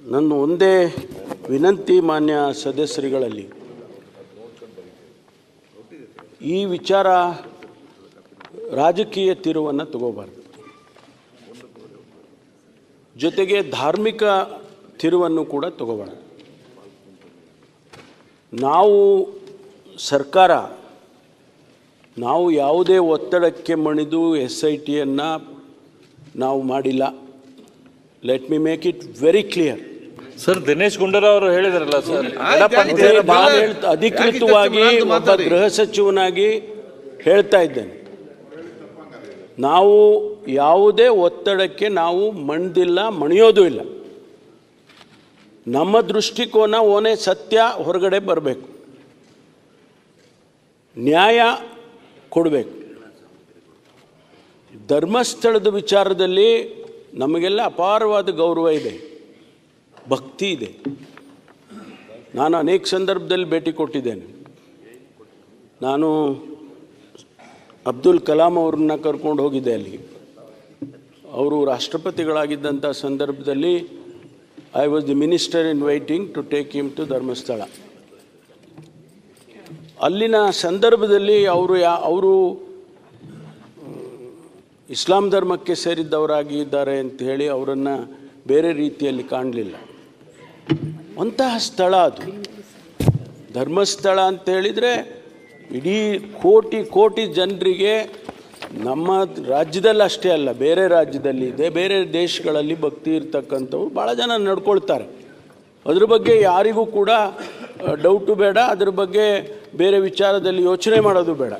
ನನ್ನ ಒಂದೇ ವಿನಂತಿ ಮಾನ್ಯ ಸದಸ್ಯರುಗಳಲ್ಲಿ, ಈ ವಿಚಾರ ರಾಜಕೀಯ ತಿರುವನ್ನು ತಗೋಬಾರ್ದು, ಜೊತೆಗೆ ಧಾರ್ಮಿಕ ತಿರುವನ್ನು ಕೂಡ ತಗೋಬಾರ್ದು. ನಾವು ಸರ್ಕಾರ ನಾವು ಯಾವುದೇ ಒತ್ತಡಕ್ಕೆ ಮಣಿದು SITಯನ್ನು ನಾವು ಮಾಡಿಲ್ಲ. Let me make it very clear. Sir, Dinesh Gundu Rao ಅವರು ಹೇಳಿದಾರಲ್ಲ ಸರ್, ಅಧಿಕೃತವಾಗಿ ಒಬ್ಬ ಗೃಹ ಸಚಿವನಾಗಿ ಹೇಳ್ತಾ ಇದ್ದೇನೆ, ನಾವು ಯಾವುದೇ ಒತ್ತಡಕ್ಕೆ ನಾವು ಮಣಿದಿಲ್ಲ, ಮಣಿಯೋದು ಇಲ್ಲ. ನಮ್ಮ ದೃಷ್ಟಿಕೋನ ಓನೇ ಸತ್ಯ ಹೊರಗಡೆ ಬರಬೇಕು, ನ್ಯಾಯ ಕೊಡಬೇಕು. ಧರ್ಮಸ್ಥಳದ ವಿಚಾರದಲ್ಲಿ ನಮಗೆಲ್ಲ ಅಪಾರವಾದ ಗೌರವ ಇದೆ, ಭಕ್ತಿ ಇದೆ. ನಾನು ಅನೇಕ ಸಂದರ್ಭದಲ್ಲಿ ಭೇಟಿ ಕೊಟ್ಟಿದ್ದೇನೆ. ನಾನು ಅಬ್ದುಲ್ ಕಲಾಂ ಅವ್ರನ್ನ ಕರ್ಕೊಂಡು ಹೋಗಿದ್ದೆ ಅಲ್ಲಿಗೆ. ಅವರು ರಾಷ್ಟ್ರಪತಿಗಳಾಗಿದ್ದಂಥ ಸಂದರ್ಭದಲ್ಲಿ I was the minister in waiting to take him to Dharmasthala. ಅಲ್ಲಿನ ಸಂದರ್ಭದಲ್ಲಿ ಅವರು ಇಸ್ಲಾಂ ಧರ್ಮಕ್ಕೆ ಸೇರಿದ್ದವರಾಗಿದ್ದಾರೆ ಅಂತ ಹೇಳಿ ಅವರನ್ನು ಬೇರೆ ರೀತಿಯಲ್ಲಿ ಕಾಣಲಿಲ್ಲ. ಅಂತಹ ಸ್ಥಳ ಅದು ಧರ್ಮಸ್ಥಳ ಅಂತ ಹೇಳಿದರೆ ಇಡೀ ಕೋಟಿ ಕೋಟಿ ಜನರಿಗೆ, ನಮ್ಮ ರಾಜ್ಯದಲ್ಲಿ ಅಷ್ಟೇ ಅಲ್ಲ, ಬೇರೆ ರಾಜ್ಯದಲ್ಲಿ ಇದೆ, ಬೇರೆ ದೇಶಗಳಲ್ಲಿ ಭಕ್ತಿ ಇರ್ತಕ್ಕಂಥವ್ರು ಭಾಳ ಜನ ನಡ್ಕೊಳ್ತಾರೆ. ಅದ್ರ ಬಗ್ಗೆ ಯಾರಿಗೂ ಕೂಡ ಡೌಟು ಬೇಡ, ಅದ್ರ ಬಗ್ಗೆ ಬೇರೆ ವಿಚಾರದಲ್ಲಿ ಯೋಚನೆ ಮಾಡೋದು ಬೇಡ.